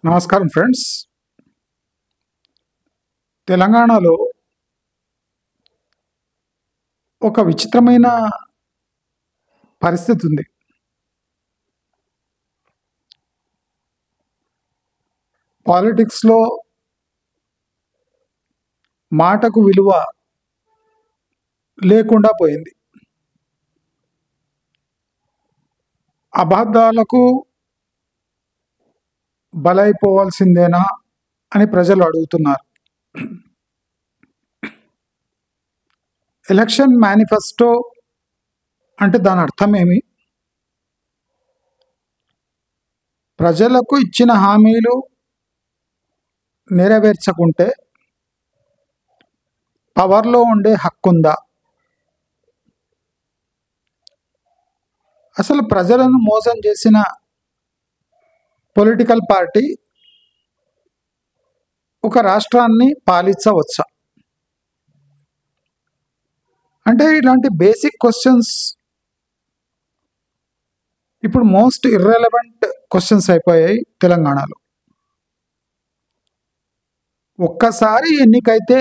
నమస్కారం ఫ్రెండ్స్. తెలంగాణలో ఒక విచిత్రమైన పరిస్థితి ఉంది. పాలిటిక్స్లో మాటకు విలువ లేకుండా పోయింది. అబద్ధాలకు బలైపోవాల్సిందేనా అని ప్రజలు అడుగుతున్నారు. ఎలక్షన్ మేనిఫెస్టో అంటే దాని అర్థం ఏమి? ప్రజలకు ఇచ్చిన హామీలు నెరవేర్చకుంటే పవర్లో ఉండే హక్కుందా? అసలు ప్రజలను మోసం చేసిన పొలిటికల్ పార్టీ ఒక రాష్ట్రాన్ని పాలించవచ్చా? అంటే ఇలాంటి బేసిక్ క్వశ్చన్స్ ఇప్పుడు మోస్ట్ ఇర్రెలవెంట్ క్వశ్చన్స్ అయిపోయాయి తెలంగాణలో. ఒక్కసారి ఎన్నికైతే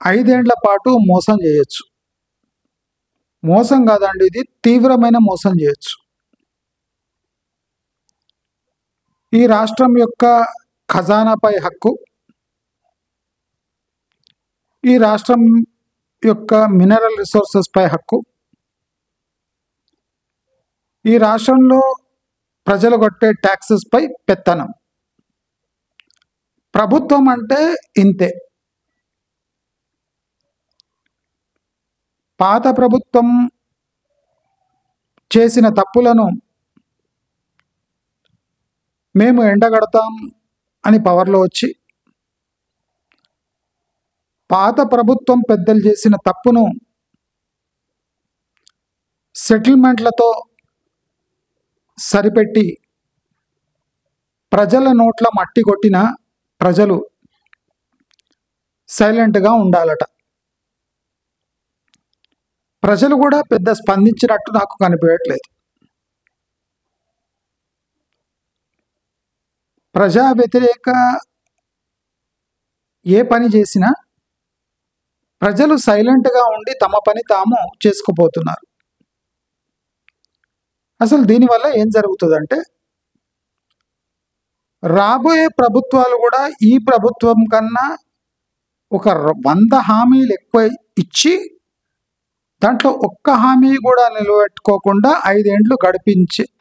5 ఏళ్ల పాటు మోసం చేయొచ్చు. మోసం కాదండి, ఇది తీవ్రమైన మోసం చేయొచ్చు. ఈ రాష్ట్రం యొక్క ఖజానాపై హక్కు, ఈ రాష్ట్రం యొక్క మినరల్ రిసోర్సెస్ పై హక్కు, ఈ రాష్ట్రంలో ప్రజలు కట్టే ట్యాక్సెస్ పై పెత్తనం. ప్రభుత్వం అంటే ఇంతే. పాత ప్రభుత్వం చేసిన తప్పులను మేము ఎండగడతాం అని పవర్లో వచ్చి, పాత ప్రభుత్వం పెద్దలు చేసిన తప్పును సెటిల్మెంట్లతో సరిపెట్టి ప్రజల నోట్ల మట్టి కొట్టిన ప్రజలు సైలెంట్గా ఉండాలట. ప్రజలు కూడా పెద్ద స్పందించినట్టు నాకు కనిపించట్లేదు. ప్రజా వ్యతిరేక ఏ పని చేసినా ప్రజలు సైలెంట్గా ఉండి తమ పని తాము చేసుకుపోతున్నారు. అసలు దీనివల్ల ఏం జరుగుతుందంటే, రాబోయే ప్రభుత్వాలు కూడా ఈ ప్రభుత్వం కన్నా ఒక 100 హామీలు ఎక్కువ ఇచ్చి దాంట్లో ఒక్క హామీ కూడా నిలబెట్టుకోకుండా 5 ఏళ్ళు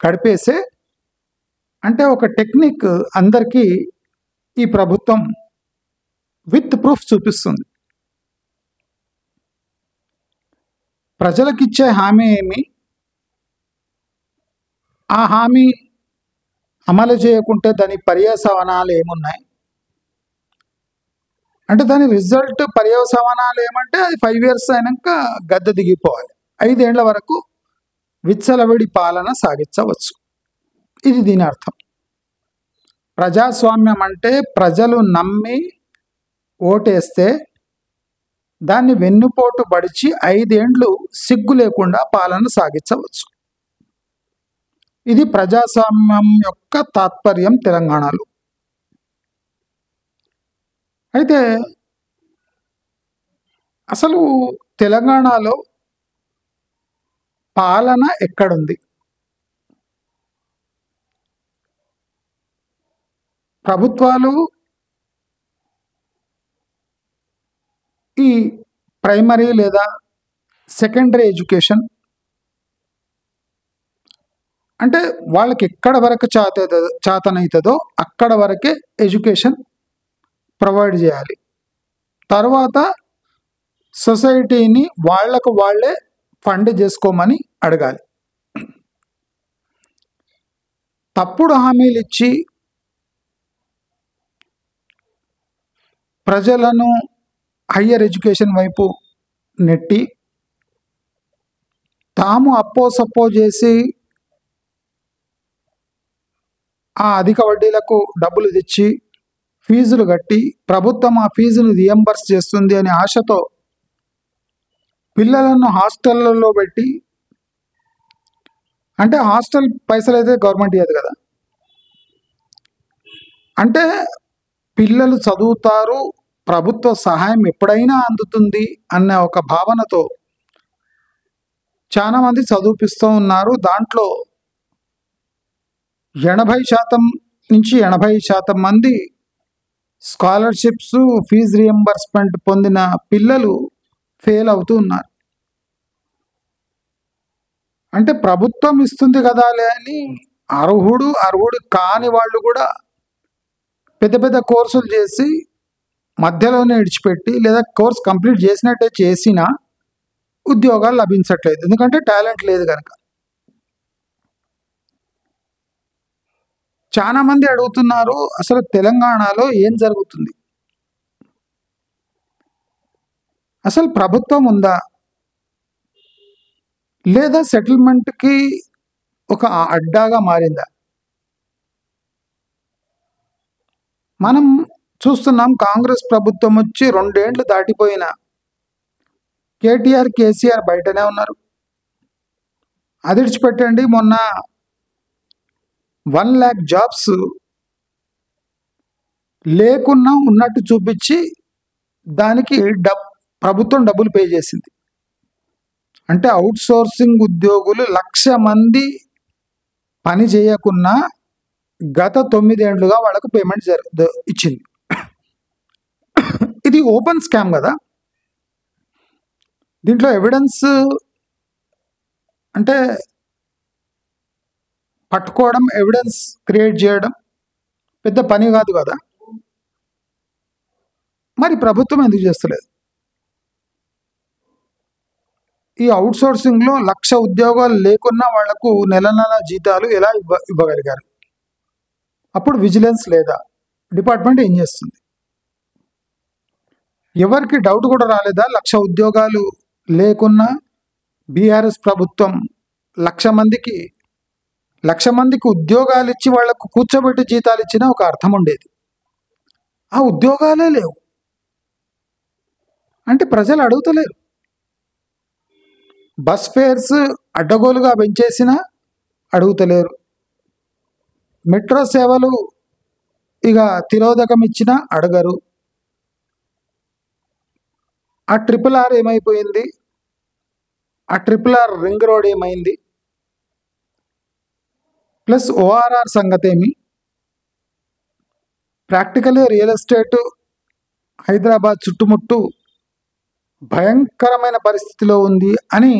గడిపేసే అంటే ఒక టెక్నిక్ అందరికీ ఈ ప్రభుత్వం విత్ ప్రూఫ్ చూపిస్తుంది. ప్రజలకిచ్చే హామీ ఏమి, ఆ హామీ అమలు చేయకుంటే దాని పర్యవసానాలు ఏమున్నాయి అంటే, దాని రిజల్ట్ పర్యవసానాలు ఏమంటే అది 5 years అయినాక గద్దె దిగిపోవాలి. 5 ఏళ్ల వరకు విచ్చలవిడి పాలన సాగించవచ్చు. ఇది దీని అర్థం. ప్రజాస్వామ్యం అంటే ప్రజలు నమ్మి ఓటేస్తే దాన్ని వెన్నుపోటు పడిచి 5 ఏళ్ళు సిగ్గు లేకుండా పాలన సాగించవచ్చు. ఇది ప్రజాస్వామ్యం యొక్క తాత్పర్యం తెలంగాణలో. అయితే అసలు తెలంగాణలో పాలన ఎక్కడుంది? ప్రభుత్వాలు ఈ ప్రైమరీ లేదా సెకండరీ ఎడ్యుకేషన్ అంటే వాళ్ళకి ఎక్కడ వరకు చేతనవుతుందో అక్కడ వరకే ఎడ్యుకేషన్ ప్రొవైడ్ చేయాలి. తర్వాత సొసైటీని వాళ్లకు వాళ్ళే ఫండ్ చేసుకోమని అడగాలి. తప్పుడు హామీలు ఇచ్చి ప్రజలను హయ్యర్ ఎడ్యుకేషన్ వైపు నెట్టి తాము అప్పో సప్పో చేసి ఆ అధిక వడ్డీలకు డబ్బులు తెచ్చి ఫీజులు కట్టి ప్రభుత్వం ఆ ఫీజును రియంబర్స్ చేస్తుంది అనే ఆశతో పిల్లలను హాస్టళ్లలో పెట్టి, అంటే హాస్టల్ పైసలు అయితే గవర్నమెంట్ ఇవ్వదు కదా, అంటే పిల్లలు చదువుతారు, ప్రభుత్వ సహాయం ఎప్పుడైనా అందుతుంది అన్న ఒక భావనతో చాలామంది చదివిపిస్తూ ఉన్నారు. దాంట్లో 80% నుంచి 80% మంది స్కాలర్షిప్స్, ఫీజు రియంబర్స్మెంట్ పొందిన పిల్లలు ఫెయిల్ అవుతూ ఉన్నారు. అంటే ప్రభుత్వం ఇస్తుంది కదాలే అని అర్హుడు కాని వాళ్ళు కూడా పెద్ద పెద్ద కోర్సులు చేసి మధ్యలోనే విడిచిపెట్టి లేదా కోర్స్ కంప్లీట్ చేసినట్టే చేసినా ఉద్యోగాలు లభించట్లేదు, ఎందుకంటే టాలెంట్ లేదు కనుక. చాలా మంది అడుగుతున్నారు, అసలు తెలంగాణలో ఏం జరుగుతుంది, అసలు ప్రభుత్వం ఉందా లేదా సెటిల్మెంట్కి ఒక అడ్డాగా మారిందా? మనం చూస్తున్నాం, కాంగ్రెస్ ప్రభుత్వం వచ్చి 2 ఏళ్ళు దాటిపోయినా కేటీఆర్, కేసీఆర్ బయటనే ఉన్నారు. అది విడిచిపెట్టండి, మొన్న 1 lakh జాబ్స్ లేకున్నా ఉన్నట్టు చూపించి దానికి ప్రభుత్వం డబ్బులు పే చేసింది. అంటే అవుట్ సోర్సింగ్ ఉద్యోగులు 1,00,000 మంది పని చేయకున్నా గత 9 ఏళ్లుగా వాళ్ళకు పేమెంట్ ఇచ్చింది. ఇది ఓపెన్ స్కామ్ కదా. దీంట్లో ఎవిడెన్స్ అంటే పట్టుకోవడం, ఎవిడెన్స్ క్రియేట్ చేయడం పెద్ద పని కాదు కదా. మరి ప్రభుత్వం ఎందుకు చేస్తలేదు? ఈ అవుట్ సోర్సింగ్లో 1,00,000 ఉద్యోగాలు లేకున్నా వాళ్లకు నెల నెల జీతాలు ఎలా ఇవ్వగలిగారు? అప్పుడు విజిలెన్స్ లేదా? డిపార్ట్మెంట్ ఏం చేస్తుంది? ఎవరికి డౌట్ కూడా రాలేదా? 1,00,000 ఉద్యోగాలు లేకున్నా బీఆర్ఎస్ ప్రభుత్వం 1,00,000 మందికి ఉద్యోగాలు ఇచ్చి వాళ్లకు కూర్చోబెట్టి జీతాలు ఇచ్చినా ఒక అర్థం ఉండేది. ఆ ఉద్యోగాలే లేవు అంటే ప్రజలు అడుగుతలేరు. బస్ ఫేర్స్ అడ్డగోలుగా పెంచేసినా అడుగుతలేరు. మెట్రో సేవలు ఇక తిరోధకం ఇచ్చినా అడగరు. ఆ RRR ఏమైపోయింది? ఆ RRR రింగ్ రోడ్ ఏమైంది? ప్లస్ ORR సంగతి ఏమి? ప్రాక్టికలీ రియల్ ఎస్టేట్ హైదరాబాద్ చుట్టుముట్టు భయంకరమైన పరిస్థితిలో ఉంది అని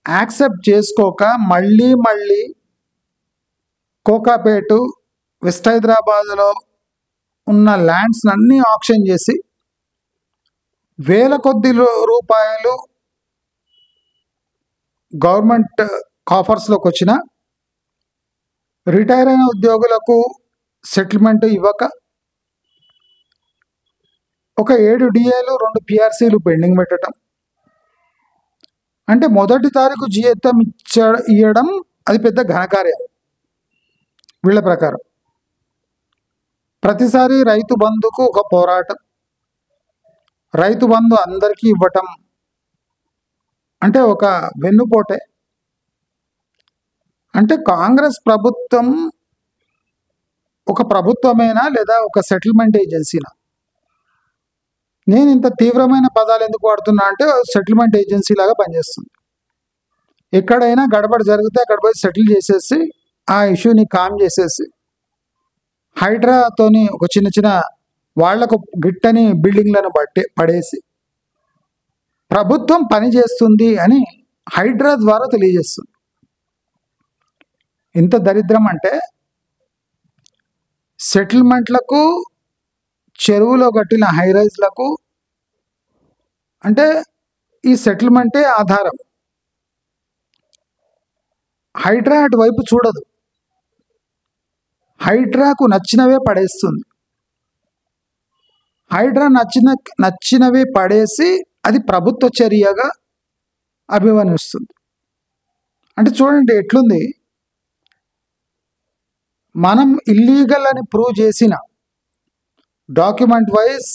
యాక్సెప్ట్ చేసుకోక మళ్ళీ కోకాపేటు, వెస్ట్ హైదరాబాద్లో ఉన్న ల్యాండ్స్ అన్నీ ఆక్షన్ చేసి వేల కొద్ది రూపాయలు గవర్నమెంట్ కాఫర్స్లోకి వచ్చిన రిటైర్ అయిన ఉద్యోగులకు సెటిల్మెంట్ ఇవ్వక ఒక 7 DAలు 2 PRCలు పెండింగ్ పెట్టడం, అంటే మొదటి తారీఖు జీతం ఇవ్వడం అది పెద్ద ఘనకార్యం వీళ్ళ ప్రకారం. ప్రతిసారి రైతు బంధుకు ఒక పోరాటం, రైతు బంధు అందరికీ ఇవ్వటం అంటే ఒక వెన్నుపోటే. అంటే కాంగ్రెస్ ప్రభుత్వం ఒక ప్రభుత్వమేనా లేదా ఒక సెటిల్మెంట్ ఏజెన్సీనా? నేను ఇంత తీవ్రమైన పదాలు ఎందుకు వాడుతున్నా అంటే సెటిల్మెంట్ ఏజెన్సీ లాగా పనిచేస్తుంది. ఎక్కడైనా గడబడి జరిగితే అక్కడ పోయి సెటిల్ చేసేసి ఆ ఇష్యూని కామ్ చేసేసి హైడ్రాతోని ఒక చిన్న వాళ్లకు గిట్టని బిల్డింగ్లను పడేసి ప్రభుత్వం పని చేస్తుంది అని హైడ్రా ద్వారా తెలియజేస్తుంది. ఇంత దరిద్రం అంటే సెటిల్మెంట్లకు, చెరువులో కట్టిన హైరైజ్లకు అంటే ఈ సెటిల్మెంటే ఆధారం. హైడ్రా అటువైపు చూడదు, హైడ్రాకు నచ్చినవే పడేస్తుంది. హైడ్రా నచ్చినవే పడేసి అది ప్రభుత్వ చర్యగా అభివర్ణిస్తుంది. అంటే చూడండి ఎట్లుంది, మనం ఇల్లీగల్ అని ప్రూవ్ చేసిన document wise,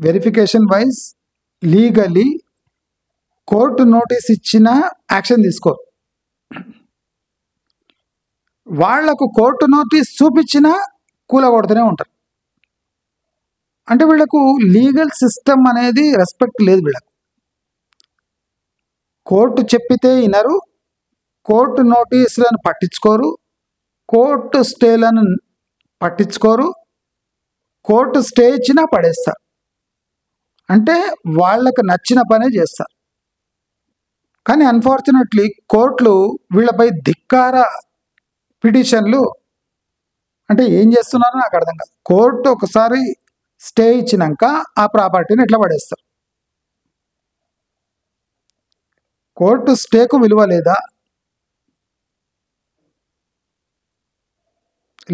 verification wise, legally court notice ఇచ్చిన యాక్షన్ తీసుకోరు. వాళ్లకు కోర్టు నోటీస్ చూపించినా కూలగొడుతూనే ఉంటారు. అంటే వీళ్ళకు లీగల్ సిస్టమ్ అనేది రెస్పెక్ట్ లేదు వీళ్ళకు. కోర్టు చెప్పితే వినరు, కోర్టు నోటీసులను పట్టించుకోరు, కోర్టు స్టేలను పట్టించుకోరు, కోర్టు స్టే ఇచ్చినా పడేస్తారు. అంటే వాళ్ళకు నచ్చిన పనే చేస్తారు. కానీ అన్ఫార్చునేట్లీ కోర్టులు వీళ్ళపై ధిక్కార పిటిషన్లు, అంటే ఏం చేస్తున్నారో నాకు అర్థం కాదు. కోర్టు ఒకసారి స్టే ఇచ్చినాక ఆ ప్రాపర్టీని ఎట్లా పడేస్తారు? కోర్టు స్టేకు విలువ లేదా?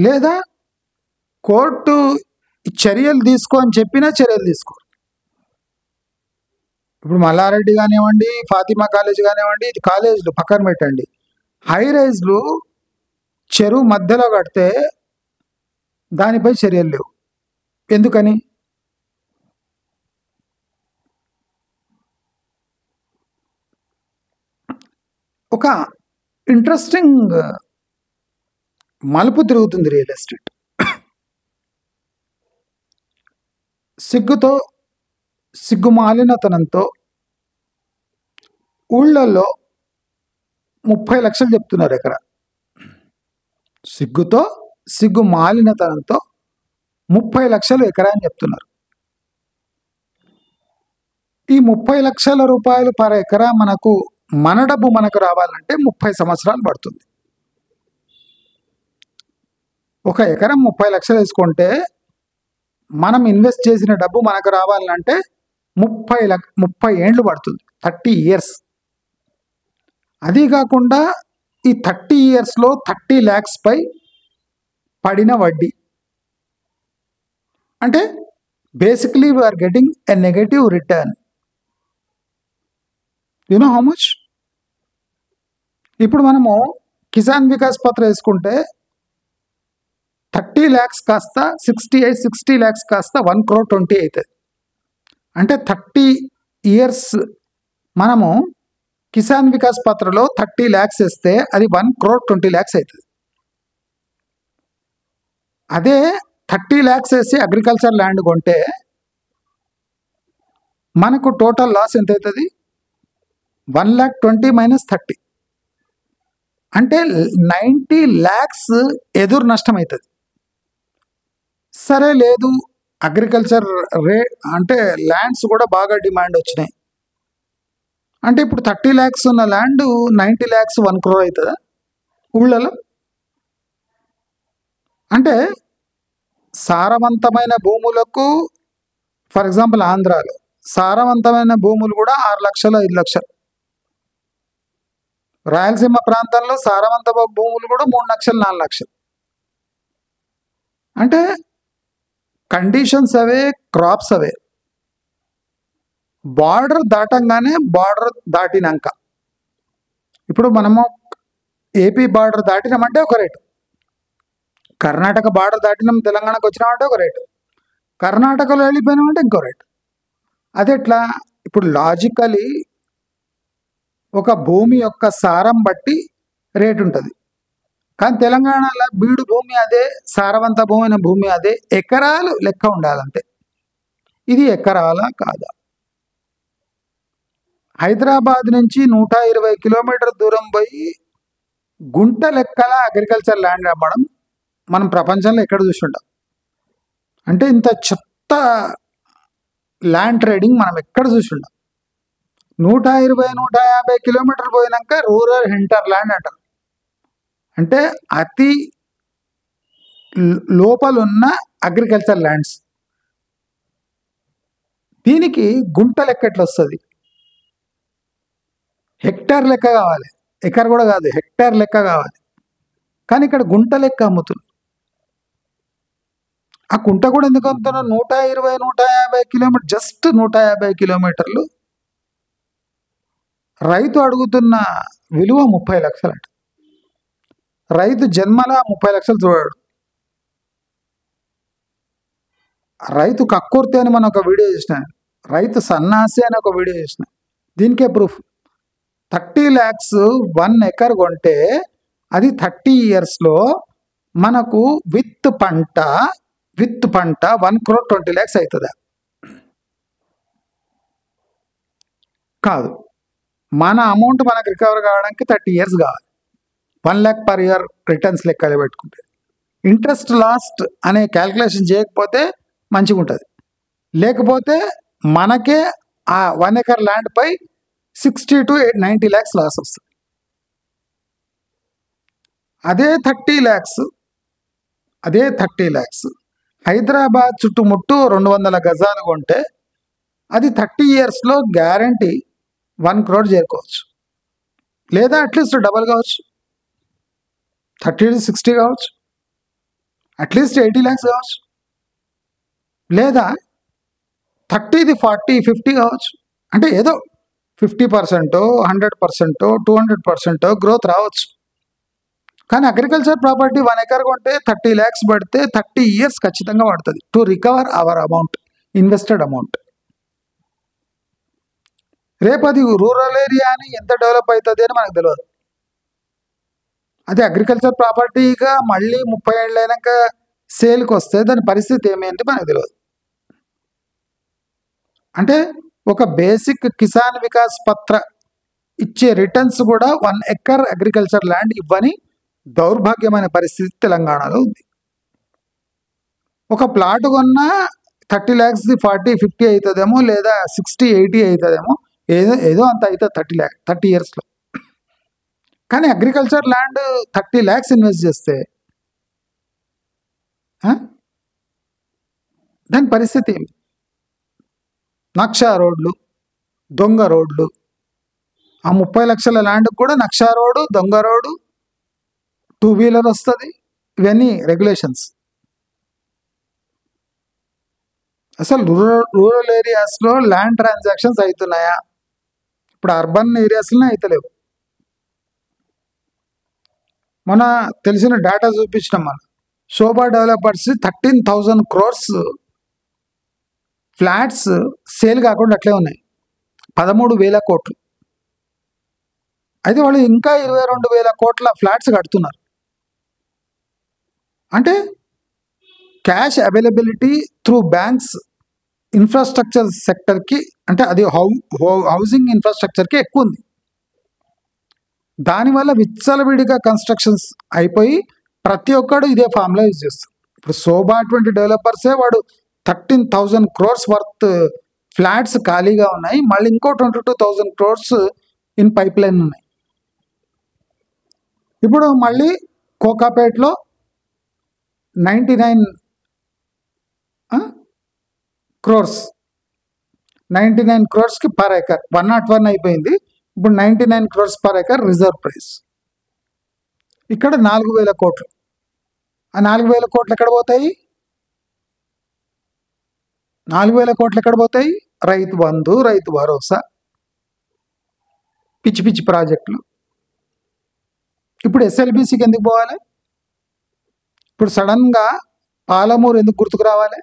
లేదా కోర్టు చర్యలు తీసుకో అని చెప్పినా చర్యలు తీసుకోరు. ఇప్పుడు మల్లారెడ్డి కానివ్వండి, ఫాతిమా కాలేజ్ కానివ్వండి, ఇది కాలేజీలు పక్కన పెట్టండి, హై రైజ్లు చెరువు మధ్యలో కడితే దానిపై చర్యలు లేవు. ఎందుకని? ఒక ఇంట్రెస్టింగ్ మలుపు తిరుగుతుంది రియల్ ఎస్టేట్. సిగ్గుతో, సిగ్గుమాలినతనంతో ఊళ్ళల్లో 30 లక్షలు చెప్తున్నారు ఎకరా. సిగ్గుతో, సిగ్గుమాలినతనంతో 30 లక్షలు ఎకరా అని చెప్తున్నారు. ఈ 30 లక్షల రూపాయలు పర్ ఎకరా మన డబ్బు మనకు రావాలంటే 30 సంవత్సరాలు పడుతుంది. ఒక ఎకరం 30 లక్షలు వేసుకుంటే మనం ఇన్వెస్ట్ చేసిన డబ్బు మనకు రావాలంటే 30 ఏండ్లు పడుతుంది, 30 ఇయర్స్. అది కాకుండా ఈ 30 ఇయర్స్లో 30 lakhs పై పడిన వడ్డీ. అంటే basically we're getting a negative return. You know how much? ఇప్పుడు మనము కిసాన్ వికాస్ పత్ర వేసుకుంటే 30 lakhs కాస్త 60 lakhs కాస్త 1 crore 20 అవుతుంది. అంటే 30 years మనము కిసాన్ వికాస్ పత్రలో 30 lakhs వేస్తే అది 1 crore 20 lakhs అవుతుంది. అదే 30 lakhs వేసి అగ్రికల్చర్ ల్యాండ్ కొంటే మనకు టోటల్ లాస్ ఎంత అవుతుంది? 1,20,000 minus 30, అంటే 90 lakhs ఎదురు నష్టం అవుతుంది. సరే, లేదు అగ్రికల్చర్ అంటే ల్యాండ్స్ కూడా బాగా డిమాండ్ వచ్చినాయి అంటే ఇప్పుడు 30 lakhs ఉన్న ల్యాండ్ 90 lakhs 1 crore అవుతుందా ఊళ్ళలో? అంటే సారవంతమైన భూములకు, ఫర్ ఎగ్జాంపుల్ ఆంధ్రాలో సారవంతమైన భూములు కూడా 6 లక్షలు 5 లక్షలు, రాయలసీమ ప్రాంతంలో సారవంత భూములు కూడా 3 లక్షలు 4 లక్షలు. అంటే కండిషన్స్ అవే, క్రాప్స్ అవే. బార్డర్ దాటంగానే, బార్డర్ దాటినాక, ఇప్పుడు మనము ఏపీ బార్డర్ దాటినామంటే ఒక రేటు, కర్ణాటక బార్డర్ దాటినాం తెలంగాణకు వచ్చినామంటే ఒక రేటు, కర్ణాటకలో వెళ్ళిపోయినామంటే ఇంకో రేటు. అదెట్లా? ఇప్పుడు లాజికలీ ఒక భూమి యొక్క సారం బట్టి రేటు ఉంటుంది. కానీ తెలంగాణలో బీడు భూమి అదే, సారవంత భూమి అదే, ఎకరాలు లెక్క ఉండాలంతే. ఇది ఎకరాల కాదా? హైదరాబాద్ నుంచి 120 కిలోమీటర్ దూరం పోయి గుంట లెక్కల అగ్రికల్చర్ ల్యాండ్ అమ్మడం మనం ప్రపంచంలో ఎక్కడ చూసుంటాం? అంటే ఇంత చెత్త ల్యాండ్ ట్రేడింగ్ మనం ఎక్కడ చూసుంటాం? 120-150 కిలోమీటర్లు పోయినాక రూరల్ హింటర్ ల్యాండ్ అంటారు. అంటే అతి లోపలున్న అగ్రికల్చర్ ల్యాండ్స్. దీనికి గుంట లెక్క ఎట్లా వస్తుంది? హెక్టార్ లెక్క కావాలి, ఎకర్ కూడా కాదు, హెక్టార్ లెక్క కావాలి. కానీ ఇక్కడ గుంట లెక్క అమ్ముతుంది. ఆ గుంట కూడా ఎందుకు అమ్ముతున్నారు? 120-150 కిలోమీటర్, జస్ట్ 150 కిలోమీటర్లు. రైతు అడుగుతున్న విలువ 30 లక్షలు అంట. రైతు జన్మల 30 లక్షలు చూడాడు. రైతు కక్కుర్తి అని మనం ఒక వీడియో చేసిన, రైతు సన్నాసి అని ఒక వీడియో చేసిన. దీనికే ప్రూఫ్. 30 lakhs 1 acre కొంటే అది 30 yearsలో మనకు విత్ పంట 1,20,00,000 అవుతుందా? కాదు. మన అమౌంట్ మనకు రికవర్ కావడానికి 30 years కావాలి. 1 lakh per year రిటర్న్స్ లెక్కలు పెట్టుకుంటే ఇంట్రెస్ట్ లాస్ట్ అనే క్యాల్కులేషన్ చేయకపోతే మంచిగా ఉంటుంది. లేకపోతే మనకే ఆ 1 acre ల్యాండ్ పై 60 to 90 lakhs లాస్ వస్తుంది. అదే 30 lakhs హైదరాబాద్ చుట్టుముట్టు 200 గజాలు కొంటే అది 30 yearsలో గ్యారంటీ 1 crore చేరుకోవచ్చు, లేదా అట్లీస్ట్ డబల్ కావచ్చు, 30 to 60 కావచ్చు, అట్లీస్ట్ 80 lakhs కావచ్చు, లేదా 30ది 40, 50 కావచ్చు. అంటే ఏదో 50%, 100%, 200% గ్రోత్ రావచ్చు. కానీ అగ్రికల్చర్ ప్రాపర్టీ 1 acre కొంటే 30 lakhs పడితే 30 years ఖచ్చితంగా పడుతుంది to recover our amount, invested amount. రేపు అది రూరల్ ఏరియా అని ఎంత డెవలప్ అవుతుంది అని మనకు తెలియదు. అదే అగ్రికల్చర్ ప్రాపర్టీగా మళ్ళీ 30 ఏళ్ళు అయినాక సేల్కి వస్తే దాని పరిస్థితి ఏమేంటి మనకు తెలియదు. అంటే ఒక బేసిక్ కిసాన్ వికాస్ పత్ర ఇచ్చే రిటర్న్స్ కూడా 1 acre అగ్రికల్చర్ ల్యాండ్ ఇవ్వని దౌర్భాగ్యమైన పరిస్థితి తెలంగాణలో ఉంది. ఒక ప్లాట్ కొన్నా 30 lakhs 40, 50 అవుతుందేమో, లేదా 60, 80 అవుతుందేమో, ఏదో అంత అవుతుంది 30 yearsలో. కానీ అగ్రికల్చర్ ల్యాండ్ 30 lakhs ఇన్వెస్ట్ చేస్తే దాని పరిస్థితి ఏమి? నక్షా రోడ్లు, దొంగ రోడ్లు, ఆ 30 లక్షల ల్యాండ్కి కూడా నక్షా రోడ్డు, దొంగ రోడ్డు, 2-wheeler వస్తుంది, ఇవన్నీ రెగ్యులేషన్స్. అసలు రూరల్ ఏరియాస్లో ల్యాండ్ ట్రాన్సాక్షన్స్ అవుతున్నాయా? ఇప్పుడు అర్బన్ ఏరియాస్లోనే అవుతలేవు. మన తెలిసిన డేటా చూపించినాం. మనం శోభా డెవలపర్స్ 13,000 crores ఫ్లాట్స్ సేల్ కాకుండా అట్లే ఉన్నాయి, 13,000 కోట్లు. అయితే వాళ్ళు ఇంకా 22,000 కోట్ల ఫ్లాట్స్ కడుతున్నారు. అంటే cash availability through banks infrastructure సెక్టర్కి, అంటే అది హౌసింగ్ ఇన్ఫ్రాస్ట్రక్చర్కి ఎక్కువ ఉంది. దానివల్ల విచ్చలవిడిగా కన్స్ట్రక్షన్స్ అయిపోయి ప్రతి ఒక్కడు ఇదే ఫామ్లో యూజ్ చేస్తారు. ఇప్పుడు శోభా అటువంటి డెవలపర్సే వాడు 13,000 crores వర్త్ ఫ్లాట్స్ ఖాళీగా ఉన్నాయి, మళ్ళీ ఇంకో 22,000 crores ఇన్ పైప్ లైన్ ఉన్నాయి. ఇప్పుడు మళ్ళీ కోకాపేట్లో 99 crores, 99 crores పర్ ఏకర్, 101 అయిపోయింది. ఇప్పుడు 99 crores per acre reserve price. ఇక్కడ 4,000 కోట్లు. ఆ 4,000 కోట్లు ఎక్కడ పోతాయి? 4,000 కోట్లు ఎక్కడ పోతాయి? రైతు బంధు, రైతు భరోసా, పిచ్చి పిచ్చి ప్రాజెక్టులు. ఇప్పుడు ఎస్ఎల్బిసికి ఎందుకు పోవాలి? ఇప్పుడు సడన్గా పాలమూరు ఎందుకు గుర్తుకు రావాలి?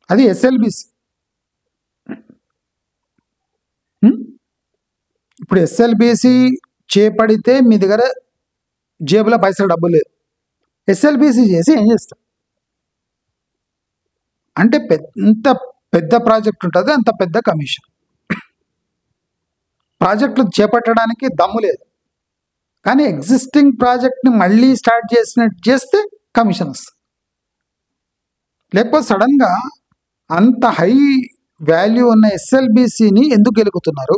అది ఎస్ఎల్బిసి. ఇప్పుడు ఎస్ఎల్బిసి చేపడితే మీ దగ్గర జేబులో పైసలు డబ్బు లేదు, ఎస్ఎల్బిసి చేసి ఏం చేస్తాం? అంటే ఎంత పెద్ద ప్రాజెక్ట్ ఉంటుంది అంత పెద్ద కమిషన్. ప్రాజెక్టులు చేపట్టడానికి దమ్ము లేదు, కానీ ఎగ్జిస్టింగ్ ప్రాజెక్ట్ని మళ్ళీ స్టార్ట్ చేసినట్టు చేస్తే కమిషన్ వస్తుంది. లేకపోతే సడన్గా అంత హై వాల్యూ ఉన్న ఎస్ఎల్బిసిని ఎందుకు గెలుకుతున్నారు?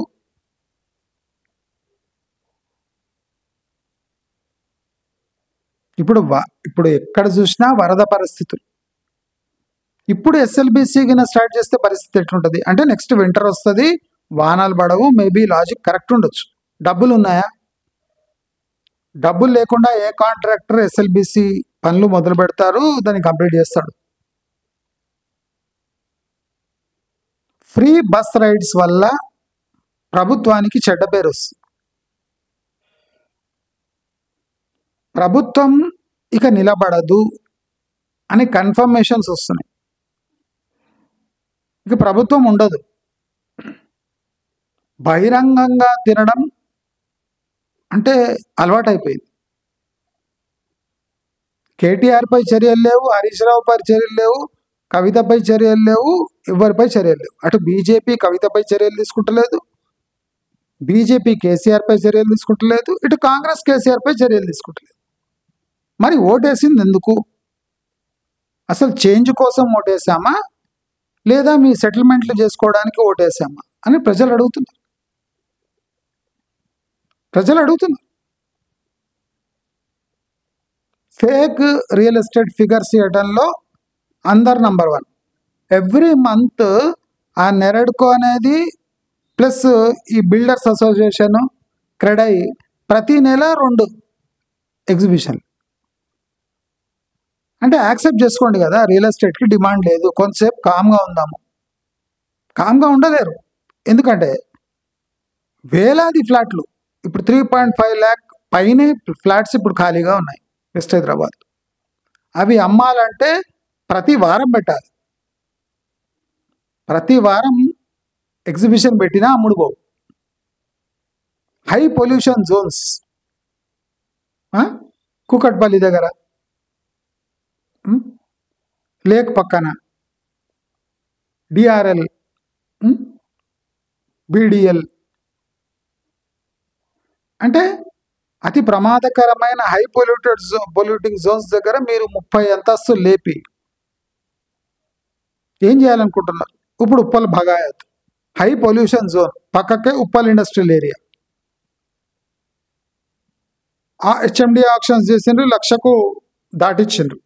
ఇప్పుడు ఎక్కడ చూసినా వరద పరిస్థితులు. ఇప్పుడు ఎస్ఎల్బిసి కింద స్టార్ట్ చేస్తే పరిస్థితి ఎట్లుంటుంది? అంటే నెక్స్ట్ వింటర్ వస్తుంది, వానాలు పడవు, మేబీ లాజిక్ కరెక్ట్ ఉండొచ్చు. డబ్బులు ఉన్నాయా? డబ్బులు లేకుండా ఏ కాంట్రాక్టర్ ఎస్ఎల్బిసి పనులు మొదలు పెడతారు, దాన్ని కంప్లీట్ చేస్తాడు? ఫ్రీ బస్ రైడ్స్ వల్ల ప్రభుత్వానికి చెడ్డ పేరు వస్తుంది. ప్రభుత్వం ఇక నిలబడదు అని కన్ఫర్మేషన్స్ వస్తున్నాయి. ఇక ప్రభుత్వం ఉండదు. బహిరంగంగా తినడం అంటే అలవాటైపోయింది. కేటీఆర్పై చర్యలు లేవు, హరీష్ రావుపై చర్యలు లేవు, కవితపై చర్యలు లేవు, ఎవరిపై చర్యలు లేవు. అటు బీజేపీ కవితపై చర్యలు తీసుకుంటలేదు, బీజేపీ కేసీఆర్పై చర్యలు తీసుకుంటలేదు, ఇటు కాంగ్రెస్ కేసీఆర్పై చర్యలు తీసుకుంటలేదు. మరి ఓటేసింది ఎందుకు? అసలు చేంజ్ కోసం ఓటేసామా లేదా మీ సెటిల్మెంట్లు చేసుకోవడానికి ఓటేసామా అని ప్రజలు అడుగుతున్నారు. ఫేక్ రియల్ ఎస్టేట్ ఫిగర్స్ ఇవ్వడంలో అందరు నంబర్ 1. ఎవ్రీ మంత్ ఆ నెరడ్కో అనేది ప్లస్ ఈ బిల్డర్స్ అసోసియేషన్ క్రెడై ప్రతి నెల 2 ఎగ్జిబిషన్. అంటే యాక్సెప్ట్ చేసుకోండి కదా, రియల్ ఎస్టేట్కి డిమాండ్ లేదు, కొంతసేపు కామ్గా ఉందాము. కామ్గా ఉండలేరు, ఎందుకంటే వేలాది ఫ్లాట్లు ఇప్పుడు 3.5 lakh పైనే ఫ్లాట్స్ ఇప్పుడు ఖాళీగా ఉన్నాయి వెస్ట్ హైదరాబాద్. అవి అమ్మాలంటే ప్రతి వారం పెట్టాలి, ప్రతి వారం ఎగ్జిబిషన్ పెట్టినా అమ్ముడు పోవు. హై పొల్యూషన్ జోన్స్ కూకట్పల్లి దగ్గర, లేక్ పక్కన, డిఆర్ఎల్, బీడిఎల్ అంటే అతి ప్రమాదకరమైన హై పొల్యూటింగ్ జోన్స్ దగ్గర మీరు 30 అంతస్తులు లేపి ఏం చేయాలనుకుంటున్నారు? ఇప్పుడు Uppal Bhagayath high pollution zone, పక్కకే ఉప్పల్ ఇండస్ట్రియల్ ఏరియా. ఆ హెచ్ఎండి ఆక్షన్స్ చేసిండ్రు, 1,00,000కు దాటిచ్చిండ్రు.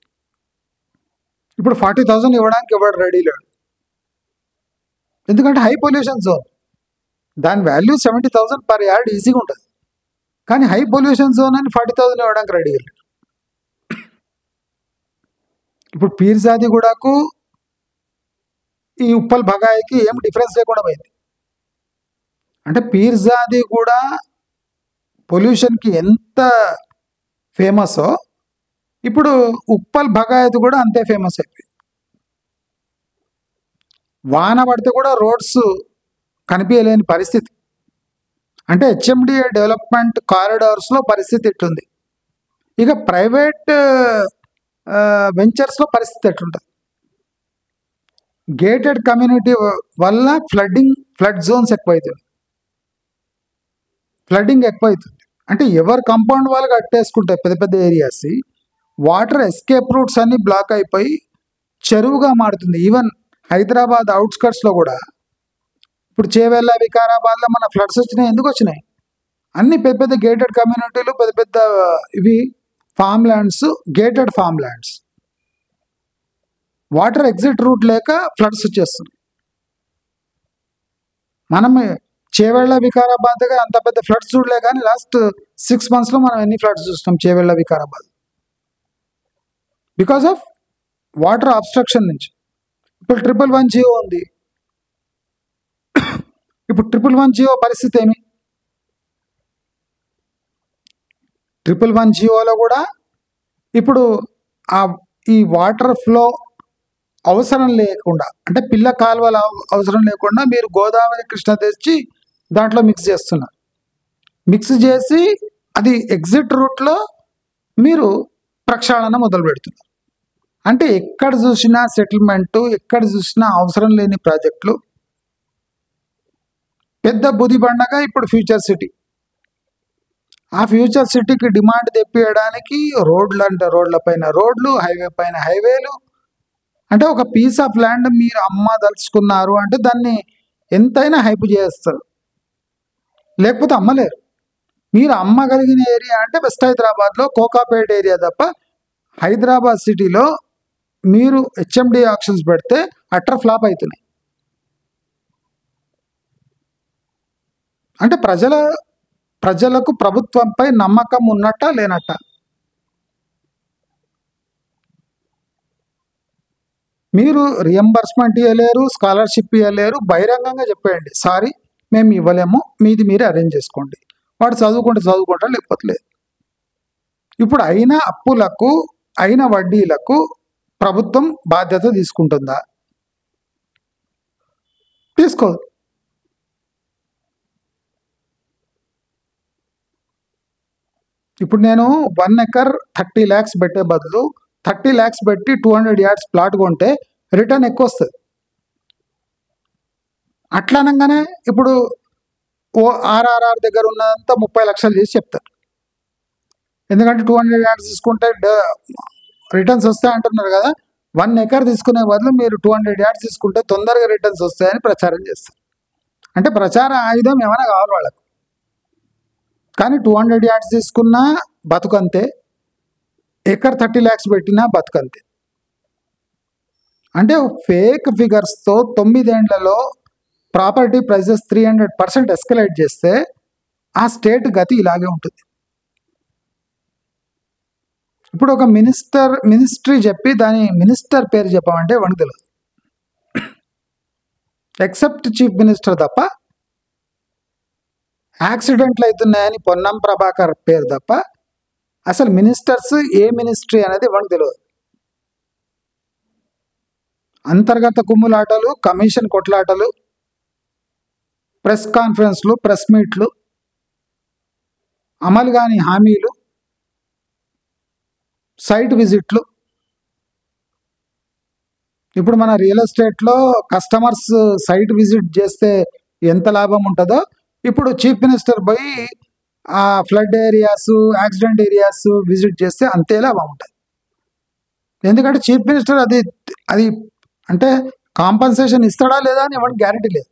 ఇప్పుడు 40,000 ఇవ్వడానికి ఎవరు రెడీ లేడు, ఎందుకంటే హై పొల్యూషన్ జోన్. దాని వాల్యూ 70,000 per yard ఈజీగా ఉంటుంది, కానీ హై పొల్యూషన్ జోన్ అని 40,000 ఇవ్వడానికి రెడీ లేడు. ఇప్పుడు పీర్జాదిగూడకు ఈ ఉప్పల్ భగాయికి ఏం డిఫరెన్స్ లేకుండా పోయింది. అంటే పీర్జాదిగూడ పొల్యూషన్కి ఎంత ఫేమసో ఇప్పుడు ఉప్పల్ భగాయత్ కూడా అంతే ఫేమస్ అయిపోయింది. వాన పడితే కూడా రోడ్స్ కనిపించలేని పరిస్థితి. అంటే హెచ్ఎండిఏ డెవలప్మెంట్ కారిడార్స్లో పరిస్థితి ఎట్లుంది, ఇక ప్రైవేట్ వెంచర్స్లో పరిస్థితి ఎట్లుంటుంది. గేటెడ్ కమ్యూనిటీ వల్ల ఫ్లడ్ జోన్స్ ఎక్కువవుతుంది, ఫ్లడ్డింగ్ ఎక్కువవుతుంది. అంటే ఎవరు కాంపౌండ్ వాళ్ళు కట్టేసుకుంటాయి పెద్ద పెద్ద ఏరియాస్, వాటర్ ఎస్కేప్ రూట్స్ అన్నీ బ్లాక్ అయిపోయి చెరువుగా మారుతుంది. ఈవెన్ హైదరాబాద్ అవుట్స్కట్స్లో కూడా ఇప్పుడు చేవెళ్ళ, వికారాబాద్లో మన ఫ్లడ్స్ వచ్చినాయి. ఎందుకు వచ్చినాయి? అన్ని పెద్ద పెద్ద గేటెడ్ కమ్యూనిటీలు, పెద్ద పెద్ద ఇవి farm lands, gated farm lands, water exit route లేక ఫ్లడ్స్ వచ్చేస్తుంది. మనం చేవెళ్ళ, వికారాబాద్ దగ్గర అంత పెద్ద ఫ్లడ్స్ చూడలే, కానీ లాస్ట్ 6 monthsలో మనం ఎన్ని ఫ్లడ్స్ చూస్తాం Chevella, Vikarabad, because of water obstruction నుంచి. ఇప్పుడు 111 జియో ఉంది, ఇప్పుడు 111 జియో పరిస్థితి ఏమి? 111 జియోలో కూడా ఇప్పుడు ఈ వాటర్ ఫ్లో అవసరం లేకుండా, అంటే పిల్ల కాలువల అవసరం లేకుండా మీరు గోదావరి, కృష్ణ తెచ్చి దాంట్లో మిక్స్ చేస్తున్నారు. మిక్స్ చేసి అది ఎగ్జిట్ రూట్లో మీరు ప్రక్షాళన మొదలు పెడుతున్నారు. అంటే ఎక్కడ చూసినా సెటిల్మెంటు, ఎక్కడ చూసినా అవసరం లేని ప్రాజెక్టులు. పెద్ద బుది బండగా ఇప్పుడు ఫ్యూచర్ సిటీ. ఆ ఫ్యూచర్ సిటీకి డిమాండ్ తెప్పియడానికి రోడ్లు అంటే రోడ్లపైన రోడ్లు, హైవే పైన హైవేలు. అంటే ఒక పీస్ ఆఫ్ ల్యాండ్ మీరు అమ్మదలుచుకున్నారు అంటే దాన్ని ఎంతైనా హైప్ చేస్తారు, లేకపోతే అమ్మలేరు. మీరు అమ్మగలిగిన ఏరియా అంటే వెస్ట్ హైదరాబాద్లో కోకాపేట ఏరియా తప్ప హైదరాబాద్ సిటీలో మీరు హెచ్ఎండి ఆక్షన్స్ పెడితే అట్టర్ ఫ్లాప్ అవుతున్నాయి. అంటే ప్రజలకు ప్రభుత్వంపై నమ్మకం ఉన్నట్ట లేనట్ట? మీరు రియంబర్స్మెంట్ ఇవ్వలేరు, స్కాలర్షిప్ ఇవ్వలేరు, బహిరంగంగా చెప్పేయండి సారీ మేము ఇవ్వలేము, మీది మీరే అరేంజ్ చేసుకోండి. వాడు చదువుకుంటా లేకపోతే లేదు. ఇప్పుడు అయిన అప్పులకు, అయిన వడ్డీలకు ప్రభుత్వం బాధ్యత తీసుకుంటుందా? తీసుకోదు. ఇప్పుడు నేను 1 acre 30 lakhs పెట్టే బదులు 30 lakhs పెట్టి 200 yards ప్లాట్ కొంటే రిటర్న్ ఎక్కువ వస్తుంది. అట్లా అనగానే ఇప్పుడు ఆర్ఆర్ఆర్ దగ్గర ఉన్నదంతా 30 లక్షలు చేసి చెప్తారు. ఎందుకంటే 200 yards తీసుకుంటే రిటర్న్స్ వస్తాయి అంటున్నారు కదా. 1 acre తీసుకునే బదులు మీరు 200 yards తీసుకుంటే తొందరగా రిటర్న్స్ వస్తాయని ప్రచారం చేస్తారు. అంటే ప్రచార ఆయుధం ఏమైనా కావాలి వాళ్ళకు. కానీ 200 yards తీసుకున్నా బతుకంతే, ఎకర్ 30 lakhs పెట్టినా బతుకంతే. అంటే ఫేక్ ఫిగర్స్తో 9 ఏళ్లలో ప్రాపర్టీ ప్రైసెస్ 300% ఎస్కలేట్ చేస్తే ఆ స్టేట్ గతి ఇలాగే ఉంటుంది. ఇప్పుడు ఒక మినిస్ట్రీ చెప్పి దాని మినిస్టర్ పేరు చెప్పమంటే వాడికి తెలియదు. ఎక్సెప్ట్ చీఫ్ మినిస్టర్ తప్ప, యాక్సిడెంట్లు అవుతున్నాయని పొన్నం ప్రభాకర్ పేరు తప్ప అసలు మినిస్టర్స్ ఏ మినిస్ట్రీ అనేది వాడికి తెలియదు. అంతర్గత కుమ్ములాటలు, కమిషన్ కొట్లాటలు, ప్రెస్ కాన్ఫరెన్స్లు, ప్రెస్ మీట్లు, అమలు కాని హామీలు, సైట్ విజిట్లు. ఇప్పుడు మన రియల్ ఎస్టేట్లో కస్టమర్స్ సైట్ విజిట్ చేస్తే ఎంత లాభం ఉంటుందో ఇప్పుడు చీఫ్ మినిస్టర్ పోయి ఆ flood areas, accident areas visit చేస్తే అంతే లాభం ఉంటుంది. ఎందుకంటే చీఫ్ మినిస్టర్ అది అంటే కాంపన్సేషన్ ఇస్తాడా లేదా అని ఎవరికి గ్యారంటీ లేదు.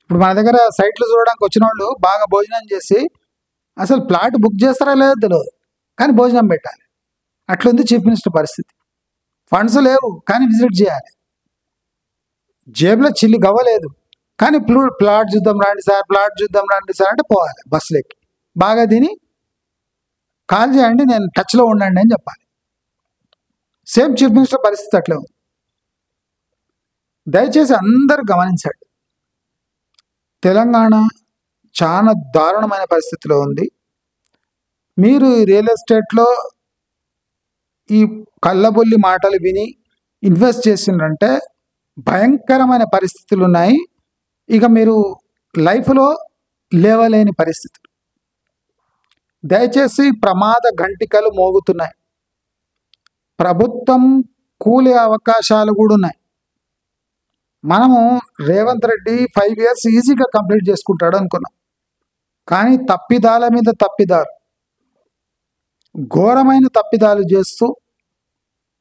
ఇప్పుడు మన దగ్గర సైట్లు చూడడానికి వచ్చిన వాళ్ళు బాగా భోజనం చేసి అసలు ప్లాట్ బుక్ చేస్తారా లేదో తెలియదు, కానీ భోజనం పెట్టాలి. అట్లుంది చీఫ్ మినిస్టర్ పరిస్థితి. ఫండ్స్ లేవు కానీ విజిట్ చేయాలి. జేబులో చిల్లి గవ్వలేదు కానీ ప్లాట్ చూద్దాం రండి సార్, ప్లాట్ చూద్దాం రండి సార్ అంటే పోవాలి. బస్సులు ఎక్కి బాగా తిని కాల్ చేయండి, నేను టచ్లో ఉండండి అని చెప్పాలి. సేమ్ చీఫ్ మినిస్టర్ పరిస్థితి అట్లే ఉంది. దయచేసి అందరూ గమనించండి, తెలంగాణ చాలా దారుణమైన పరిస్థితిలో ఉంది. మీరు రియల్ ఎస్టేట్లో ఈ కళ్ళబొల్లి మాటలు విని ఇన్వెస్ట్ చేసిండ్రంటే భయంకరమైన పరిస్థితులు ఉన్నాయి. ఇక మీరు లైఫ్లో లేవలేని పరిస్థితులు. దయచేసి ప్రమాద గంటికలు మోగుతున్నాయి. ప్రభుత్వం కూలే అవకాశాలు కూడా ఉన్నాయి. మనము రేవంత్ రెడ్డి 5 years ఈజీగా కంప్లీట్ చేసుకుంటాడు అనుకున్నాం, కానీ తప్పిదాల మీద తప్పిదాలు, ఘోరమైన తప్పిదాలు చేస్తూ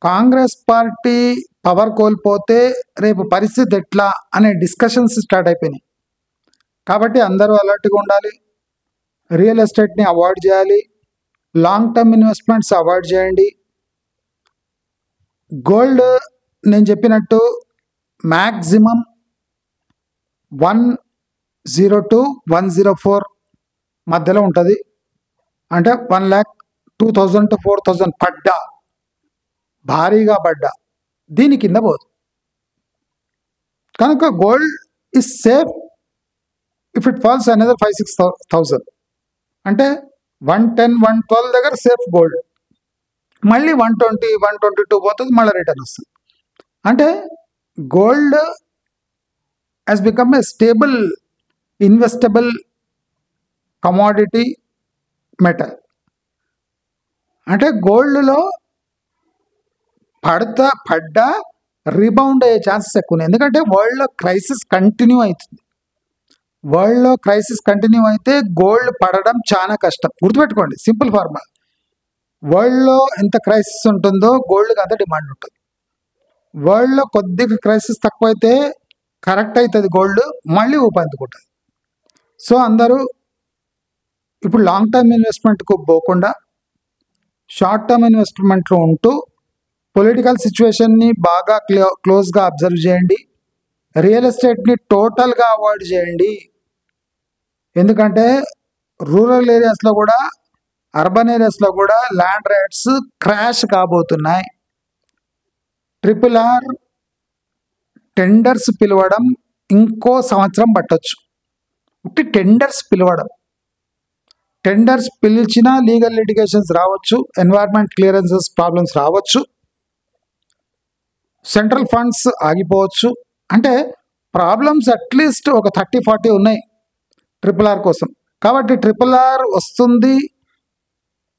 కాంగ్రెస్ పార్టీ పవర్ కోల్పోతే రేపు పరిస్థితి ఎట్లా అనే డిస్కషన్స్ స్టార్ట్ అయిపోయినాయి. కాబట్టి అందరూ అలర్ట్గా ఉండాలి. రియల్ ఎస్టేట్ని అవాయిడ్ చేయాలి. లాంగ్ టర్మ్ ఇన్వెస్ట్మెంట్స్ అవాయిడ్ చేయండి. గోల్డ్ నేను చెప్పినట్టు మ్యాక్సిమం 102, 104 మధ్యలో ఉంటుంది. అంటే 1,02,000 to 4,000 పడ్డా, భారీగా పడ్డా దీని కింద పోదు. కనుక gold is safe if it falls another 5,000-6,000. అంటే 110, 112 దగ్గర సేఫ్ గోల్డ్. మళ్ళీ 120, 122 పోతుంది, మళ్ళీ రిటర్న్ వస్తుంది. అంటే gold has become a stable investable commodity metal. అంటే గోల్డ్లో పడ్డా రీబౌండ్ అయ్యే ఛాన్సెస్ ఎక్కువ ఉన్నాయి. ఎందుకంటే వరల్డ్లో క్రైసిస్ కంటిన్యూ అవుతుంది. వరల్డ్లో క్రైసిస్ కంటిన్యూ అయితే గోల్డ్ పడడం చాలా కష్టం. గుర్తుపెట్టుకోండి, సింపుల్ ఫార్ములా. వరల్డ్లో ఎంత క్రైసిస్ ఉంటుందో గోల్డ్కి అంత డిమాండ్ ఉంటుంది. వరల్డ్లో కొద్దిగా క్రైసిస్ తక్కువైతే కరెక్ట్ అవుతుంది గోల్డ్, మళ్ళీ ఊపందుకుంటుంది. సో అందరూ ఇప్పుడు లాంగ్ టర్మ్ ఇన్వెస్ట్మెంట్కు పోకుండా షార్ట్ టర్మ్ ఇన్వెస్ట్మెంట్లో ఉంటూ పొలిటికల్ సిచ్యువేషన్ని బాగా క్లోజ్గా అబ్జర్వ్ చేయండి. రియల్ ఎస్టేట్ని టోటల్గా అవాయిడ్ చేయండి. ఎందుకంటే రూరల్ ఏరియాస్లో కూడా, అర్బన్ ఏరియాస్లో కూడా ల్యాండ్ రేట్స్ క్రాష్ కాబోతున్నాయి. RRR టెండర్స్ పిలవడం ఇంకో సంవత్సరం పట్టొచ్చు. టెండర్స్ పిలిచినా లీగల్ లిటిగేషన్స్ రావచ్చు, ఎన్వైర్న్మెంట్ క్లియరెన్సెస్ ప్రాబ్లమ్స్ రావచ్చు, సెంట్రల్ ఫండ్స్ ఆగిపోవచ్చు. అంటే ప్రాబ్లమ్స్ అట్లీస్ట్ ఒక 30-40 ఉన్నాయి RRR కోసం. కాబట్టి RRR వస్తుంది.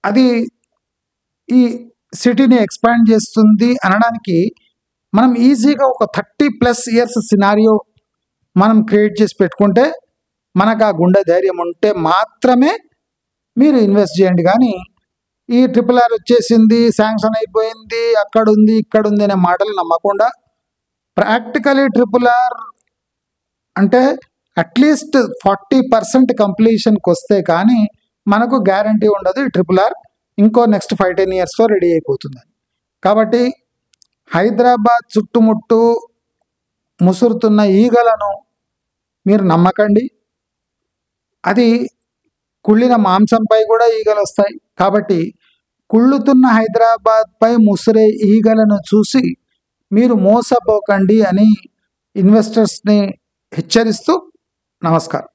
అది ఈ సిటీని ఎక్స్పాండ్ చేస్తుంది అనడానికి మనం ఈజీగా ఒక 30+ ఇయర్స్ సినారియో మనం క్రియేట్ చేసి పెట్టుకుంటే, మనకు ఆ గుండె ధైర్యం ఉంటే మాత్రమే మీరు ఇన్వెస్ట్ చేయండి. కానీ ఈ RRR వచ్చేసింది, శాంక్షన్ అయిపోయింది, అక్కడుంది ఇక్కడుంది అనే మాటలు నమ్మకుండా ప్రాక్టికలీ RRR అంటే అట్లీస్ట్ 40% కంప్లీషన్కి వస్తే కానీ మనకు గ్యారంటీ ఉండదు ఈ RRR ఇంకో నెక్స్ట్ 5-10 ఇయర్స్లో రెడీ అయిపోతుందని. కాబట్టి హైదరాబాద్ చుట్టుముట్టు ముసురుతున్న ఈగలను మీరు నమ్మకండి. అది కుళ్ళిన మాంసంపై కూడా ఈగలు వస్తాయి. కాబట్టి కుళ్ళుతున్న హైదరాబాద్పై ముసిరే ఈగలను చూసి మీరు మోసపోకండి అని ఇన్వెస్టర్స్ని హెచ్చరిస్తూ నమస్కారం.